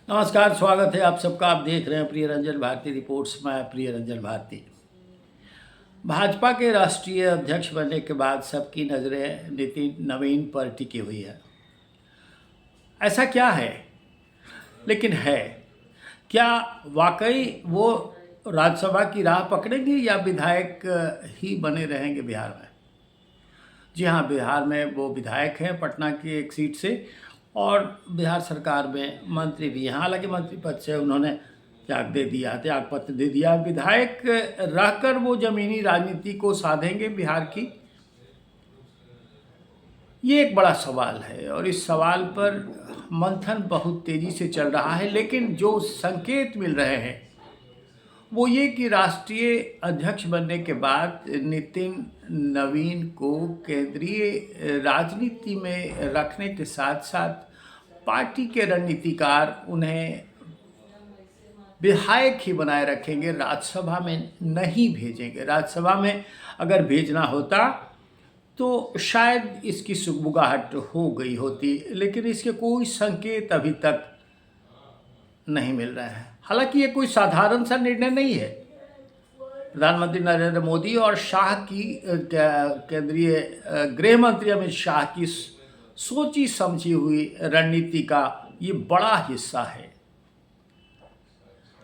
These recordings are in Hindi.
नमस्कार, स्वागत है आप सबका। आप देख रहे हैं प्रिय रंजन भारती रिपोर्ट्स। मैं प्रिय रंजन भारती। भाजपा के राष्ट्रीय अध्यक्ष बनने के बाद सबकी नज़रें नितिन नवीन पर टिकी हुई है। ऐसा क्या है, लेकिन है क्या वाकई वो राज्यसभा की राह पकड़ेंगे या विधायक ही बने रहेंगे बिहार में? जी हाँ, बिहार में वो विधायक हैं पटना की एक सीट से, और बिहार सरकार में मंत्री भी हैं। हालांकि मंत्री पद से उन्होंने त्याग पत्र दे दिया। विधायक रहकर वो जमीनी राजनीति को साधेंगे बिहार की? ये एक बड़ा सवाल है और इस सवाल पर मंथन बहुत तेजी से चल रहा है। लेकिन जो संकेत मिल रहे हैं वो ये कि राष्ट्रीय अध्यक्ष बनने के बाद नितिन नवीन को केंद्रीय राजनीति में रखने के साथ साथ पार्टी के रणनीतिकार उन्हें विधायक ही बनाए रखेंगे, राज्यसभा में नहीं भेजेंगे। राज्यसभा में अगर भेजना होता तो शायद इसकी सुगबुगाहट हो गई होती, लेकिन इसके कोई संकेत अभी तक नहीं मिल रहे हैं। हालांकि ये कोई साधारण सा निर्णय नहीं है। प्रधानमंत्री नरेंद्र मोदी और शाह की केंद्रीय गृह मंत्री अमित शाह की सोची समझी हुई रणनीति का ये बड़ा हिस्सा है।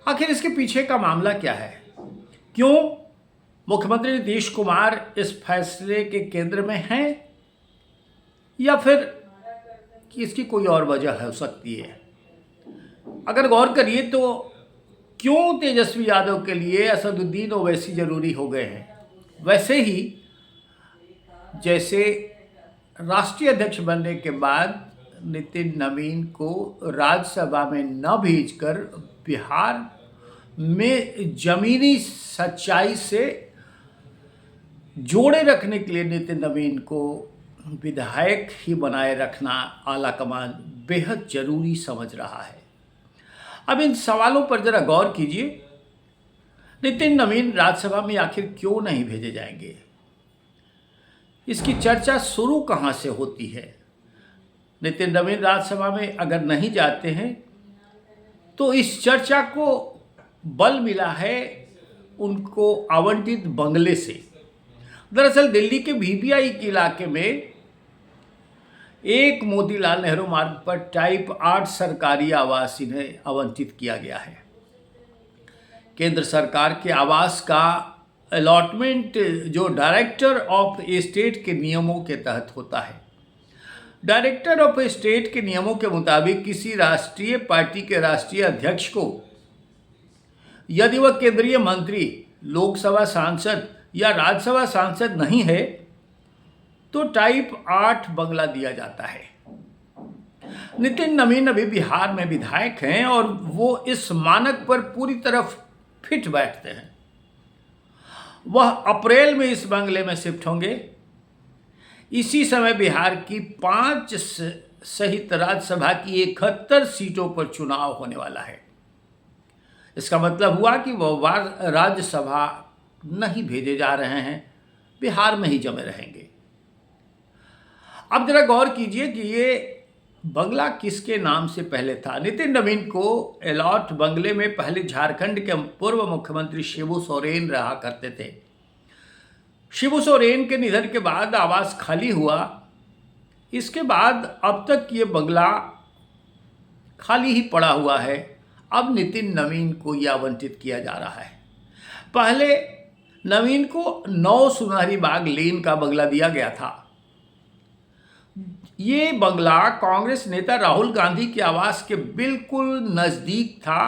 आखिर इसके पीछे का मामला क्या है? क्यों मुख्यमंत्री नीतीश कुमार इस फैसले के केंद्र में हैं, या फिर कि इसकी कोई और वजह हो सकती है? अगर गौर करिए तो क्यों तेजस्वी यादव के लिए असदुद्दीन ओवैसी जरूरी हो गए हैं, वैसे ही जैसे राष्ट्रीय अध्यक्ष बनने के बाद नितिन नवीन को राज्यसभा में न भेजकर बिहार में जमीनी सच्चाई से जोड़े रखने के लिए नितिन नवीन को विधायक ही बनाए रखना आलाकमान बेहद जरूरी समझ रहा है। अब इन सवालों पर जरा गौर कीजिए। नितिन नवीन राज्यसभा में आखिर क्यों नहीं भेजे जाएंगे? इसकी चर्चा शुरू कहां से होती है? नितिन नवीन राज्यसभा में अगर नहीं जाते हैं तो इस चर्चा को बल मिला है उनको आवंटित बंगले से। दरअसल दिल्ली के VVI के इलाके में एक मोतीलाल नेहरू मार्ग पर टाइप 8 सरकारी आवास इन्हें आवंटित किया गया है। केंद्र सरकार के आवास का अलॉटमेंट जो डायरेक्टर ऑफ स्टेट के नियमों के तहत होता है। डायरेक्टर ऑफ स्टेट के नियमों के मुताबिक किसी राष्ट्रीय पार्टी के राष्ट्रीय अध्यक्ष को यदि वह केंद्रीय मंत्री, लोकसभा सांसद या राज्यसभा सांसद नहीं है तो टाइप 8 बंगला दिया जाता है। नितिन नवीन अभी बिहार में विधायक हैं और वो इस मानक पर पूरी तरह फिट बैठते हैं। वह अप्रैल में इस बंगले में शिफ्ट होंगे। इसी समय बिहार की 5 सहित राज्यसभा की 71 सीटों पर चुनाव होने वाला है। इसका मतलब हुआ कि वह राज्यसभा नहीं भेजे जा रहे हैं, बिहार में ही जमे रहेंगे। अब जरा गौर कीजिए कि ये बंगला किसके नाम से पहले था। नितिन नवीन को अलॉट बंगले में पहले झारखंड के पूर्व मुख्यमंत्री शिबू सोरेन रहा करते थे। शिबू सोरेन के निधन के बाद आवास खाली हुआ। इसके बाद अब तक ये बंगला खाली ही पड़ा हुआ है। अब नितिन नवीन को यह आवंटित किया जा रहा है। पहले नवीन को 9 सुनहरी बाग लेन का बंगला दिया गया था। ये बंगला कांग्रेस नेता राहुल गांधी के आवास के बिल्कुल नज़दीक था।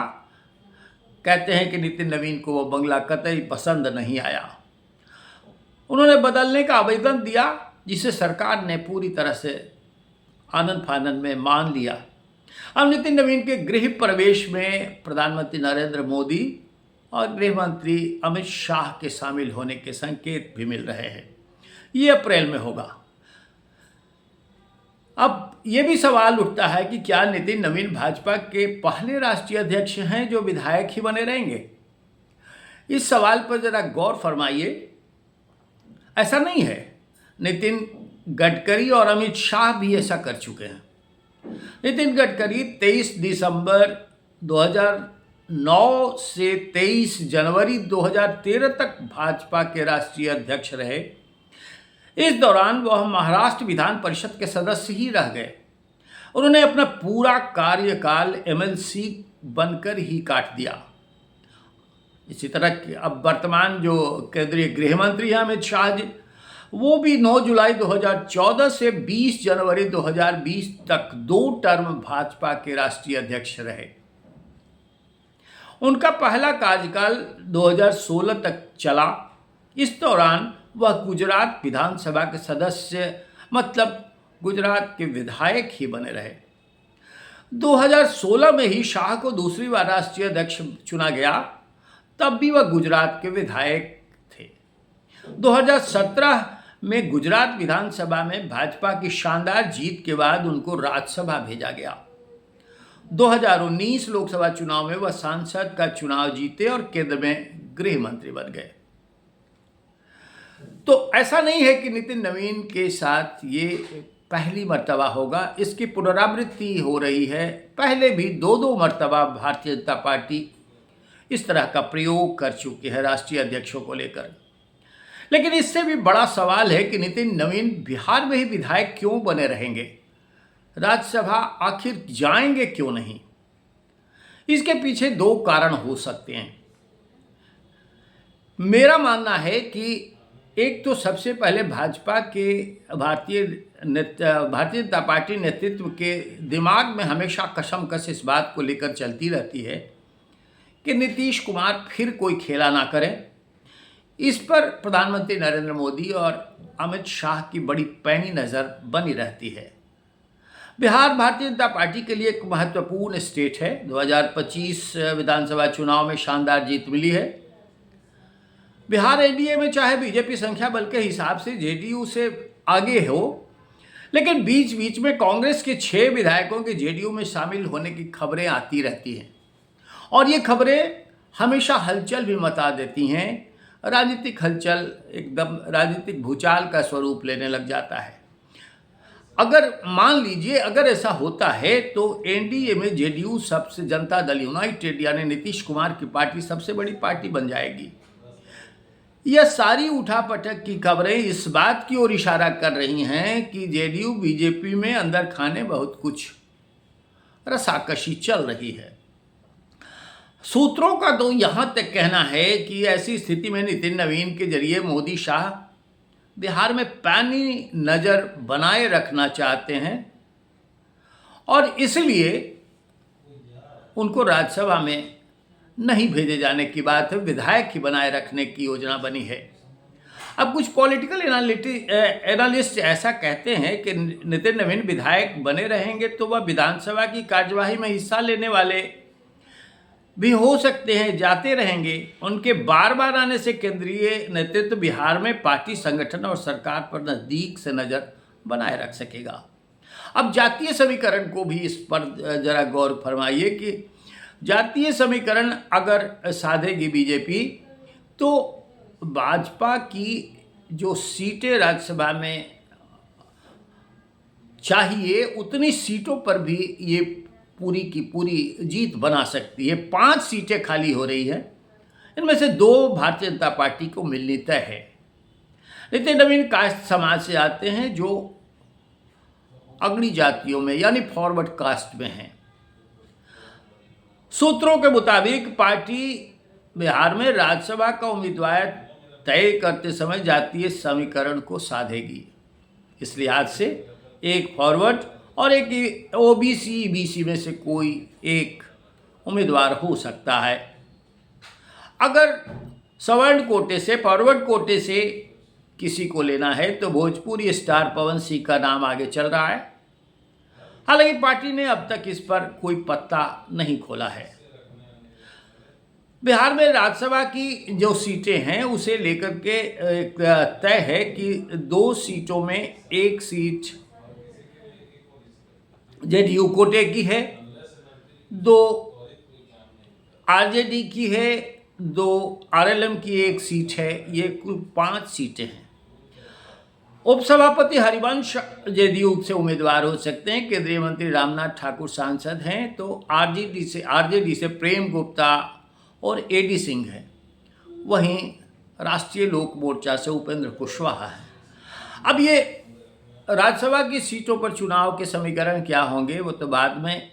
कहते हैं कि नितिन नवीन को वह बंगला कतई पसंद नहीं आया। उन्होंने बदलने का आवेदन दिया, जिसे सरकार ने पूरी तरह से आनन फानन में मान लिया। अब नितिन नवीन के गृह प्रवेश में प्रधानमंत्री नरेंद्र मोदी और गृह मंत्री अमित शाह के शामिल होने के संकेत भी मिल रहे हैं। ये अप्रैल में होगा। अब ये भी सवाल उठता है कि क्या नितिन नवीन भाजपा के पहले राष्ट्रीय अध्यक्ष हैं जो विधायक ही बने रहेंगे? इस सवाल पर जरा गौर फरमाइए। ऐसा नहीं है। नितिन गडकरी और अमित शाह भी ऐसा कर चुके हैं। नितिन गडकरी 23 दिसंबर 2009 से 23 जनवरी 2013 तक भाजपा के राष्ट्रीय अध्यक्ष रहे। इस दौरान वह महाराष्ट्र विधान परिषद के सदस्य ही रह गए। उन्होंने अपना पूरा कार्यकाल एमएलसी बनकर ही काट दिया। इसी तरह अब वर्तमान जो केंद्रीय गृह मंत्री हैं अमित शाह जी, वो भी 9 जुलाई 2014 से 20 जनवरी 2020 तक 2 टर्म भाजपा के राष्ट्रीय अध्यक्ष रहे। उनका पहला कार्यकाल 2016 तक चला। इस दौरान वह गुजरात विधानसभा के सदस्य मतलब गुजरात के विधायक ही बने रहे। 2016 में ही शाह को दूसरी बार राष्ट्रीय अध्यक्ष चुना गया, तब भी वह गुजरात के विधायक थे। 2017 में गुजरात विधानसभा में भाजपा की शानदार जीत के बाद उनको राज्यसभा भेजा गया। 2019 लोकसभा चुनाव में वह सांसद का चुनाव जीते और केंद्र में गृह मंत्री बन गए। तो ऐसा नहीं है कि नितिन नवीन के साथ ये पहली मर्तबा होगा, इसकी पुनरावृत्ति हो रही है। पहले भी 2 मर्तबा भारतीय जनता पार्टी इस तरह का प्रयोग कर चुकी है राष्ट्रीय अध्यक्षों को लेकर। लेकिन इससे भी बड़ा सवाल है कि नितिन नवीन बिहार में ही विधायक क्यों बने रहेंगे, राज्यसभा आखिर जाएंगे क्यों नहीं। इसके पीछे 2 कारण हो सकते हैं। मेरा मानना है कि एक तो सबसे पहले भाजपा के भारतीय जनता पार्टी नेतृत्व के दिमाग में हमेशा कशमकश इस बात को लेकर चलती रहती है कि नीतीश कुमार फिर कोई खेला ना करें। इस पर प्रधानमंत्री नरेंद्र मोदी और अमित शाह की बड़ी पैनी नज़र बनी रहती है। बिहार भारतीय जनता पार्टी के लिए एक महत्वपूर्ण स्टेट है। 2025 विधानसभा चुनाव में शानदार जीत मिली है। बिहार एनडीए में चाहे बीजेपी संख्या बल के हिसाब से जेडीयू से आगे हो, लेकिन बीच बीच में कांग्रेस के 6 विधायकों के जेडीयू में शामिल होने की खबरें आती रहती हैं और ये खबरें हमेशा हलचल भी मचा देती हैं। राजनीतिक हलचल एकदम राजनीतिक भूचाल का स्वरूप लेने लग जाता है। अगर मान लीजिए अगर ऐसा होता है तो एनडीए में जेडीयू सबसे जनता दल यूनाइटेड यानी नीतीश कुमार की पार्टी सबसे बड़ी पार्टी बन जाएगी। यह सारी उठापटक की खबरें इस बात की ओर इशारा कर रही हैं कि जेडीयू बीजेपी में अंदर खाने बहुत कुछ रसाकशी चल रही है। सूत्रों का तो यहाँ तक कहना है कि ऐसी स्थिति में नितिन नवीन के जरिए मोदी शाह बिहार में पैनी नज़र बनाए रखना चाहते हैं और इसलिए उनको राज्यसभा में नहीं भेजे जाने की बात है, विधायक ही बनाए रखने की योजना बनी है। अब कुछ पॉलिटिकल एनालिस्ट ऐसा कहते हैं कि नितिन नवीन विधायक बने रहेंगे तो वह विधानसभा की कार्यवाही में हिस्सा लेने वाले भी हो सकते हैं, जाते रहेंगे। उनके बार बार आने से केंद्रीय नेतृत्व बिहार में पार्टी संगठन और सरकार पर नज़दीक से नज़र बनाए रख सकेगा। अब जातीय समीकरण को भी इस पर जरा गौर फरमाइए कि जातीय समीकरण अगर साधेगी बीजेपी तो भाजपा की जो सीटें राज्यसभा में चाहिए उतनी सीटों पर भी ये पूरी की पूरी जीत बना सकती है। 5 सीटें खाली हो रही है, इनमें से 2 भारतीय जनता पार्टी को मिलनी तय है। नितिन नवीन कास्ट समाज से आते हैं जो अग्रणी जातियों में यानी फॉरवर्ड कास्ट में हैं। सूत्रों के मुताबिक पार्टी बिहार में राज्यसभा का उम्मीदवार तय करते समय जातीय समीकरण को साधेगी। इस लिहाज से एक फॉरवर्ड और एक ओबीसी बीसी में से कोई एक उम्मीदवार हो सकता है। अगर सवर्ण कोटे से फॉरवर्ड कोटे से किसी को लेना है तो भोजपुरी स्टार पवन सिंह का नाम आगे चल रहा है। हालांकि पार्टी ने अब तक इस पर कोई पत्ता नहीं खोला है। बिहार में राज्यसभा की जो सीटें हैं उसे लेकर के तय है कि 2 सीटों में 1 सीट जेडीयू कोटे की है, 2 आरजेडी की है, 2 आरएलएम की 1 सीट है। ये कुल 5 सीटें हैं। उपसभापति हरिवंश जदयू से उम्मीदवार हो सकते हैं। केंद्रीय मंत्री रामनाथ ठाकुर सांसद हैं, तो आरजेडी से प्रेम गुप्ता और एडी सिंह हैं। वहीं राष्ट्रीय लोक मोर्चा से उपेंद्र कुशवाहा है। अब ये राज्यसभा की सीटों पर चुनाव के समीकरण क्या होंगे वो तो बाद में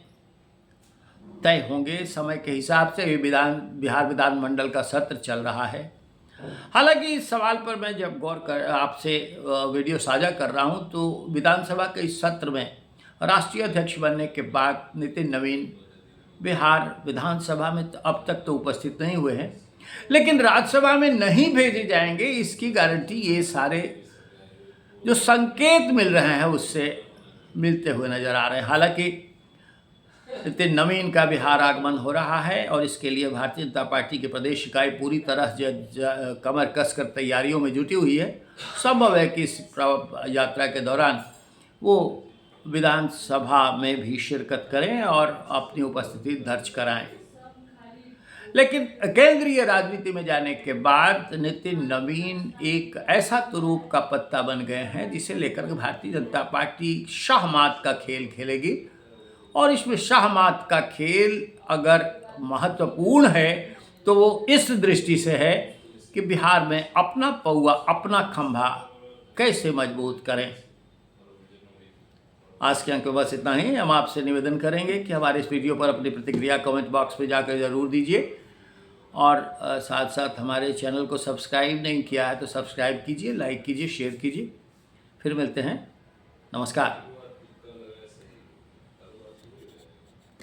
तय होंगे समय के हिसाब से। ये बिहार विधानमंडल का सत्र चल रहा है। हालांकि इस सवाल पर मैं जब आपसे वीडियो साझा कर रहा हूं तो विधानसभा के इस सत्र में राष्ट्रीय अध्यक्ष बनने के बाद नितिन नवीन बिहार विधानसभा में अब तक तो उपस्थित नहीं हुए हैं, लेकिन राज्यसभा में नहीं भेजे जाएंगे इसकी गारंटी ये सारे जो संकेत मिल रहे हैं उससे मिलते हुए नजर आ रहे हैं। हालांकि नितिन नवीन का बिहार आगमन हो रहा है और इसके लिए भारतीय जनता पार्टी की प्रदेश इकाई पूरी तरह कमर कसकर तैयारियों में जुटी हुई है। संभव है कि इस यात्रा के दौरान वो विधानसभा में भी शिरकत करें और अपनी उपस्थिति दर्ज कराएं। लेकिन केंद्रीय राजनीति में जाने के बाद नितिन नवीन एक ऐसा तुरूप का पत्ता बन गए हैं जिसे लेकर के भारतीय जनता पार्टी शाहमात का खेल खेलेगी। और इसमें शाहमात का खेल अगर महत्वपूर्ण है तो वो इस दृष्टि से है कि बिहार में अपना पौआ अपना खंभा कैसे मजबूत करें। आज के अंक में बस इतना ही। हम आपसे निवेदन करेंगे कि हमारे इस वीडियो पर अपनी प्रतिक्रिया कमेंट बॉक्स में जाकर ज़रूर दीजिए और साथ साथ हमारे चैनल को सब्सक्राइब नहीं किया है तो सब्सक्राइब कीजिए, लाइक कीजिए, शेयर कीजिए। फिर मिलते हैं। नमस्कार।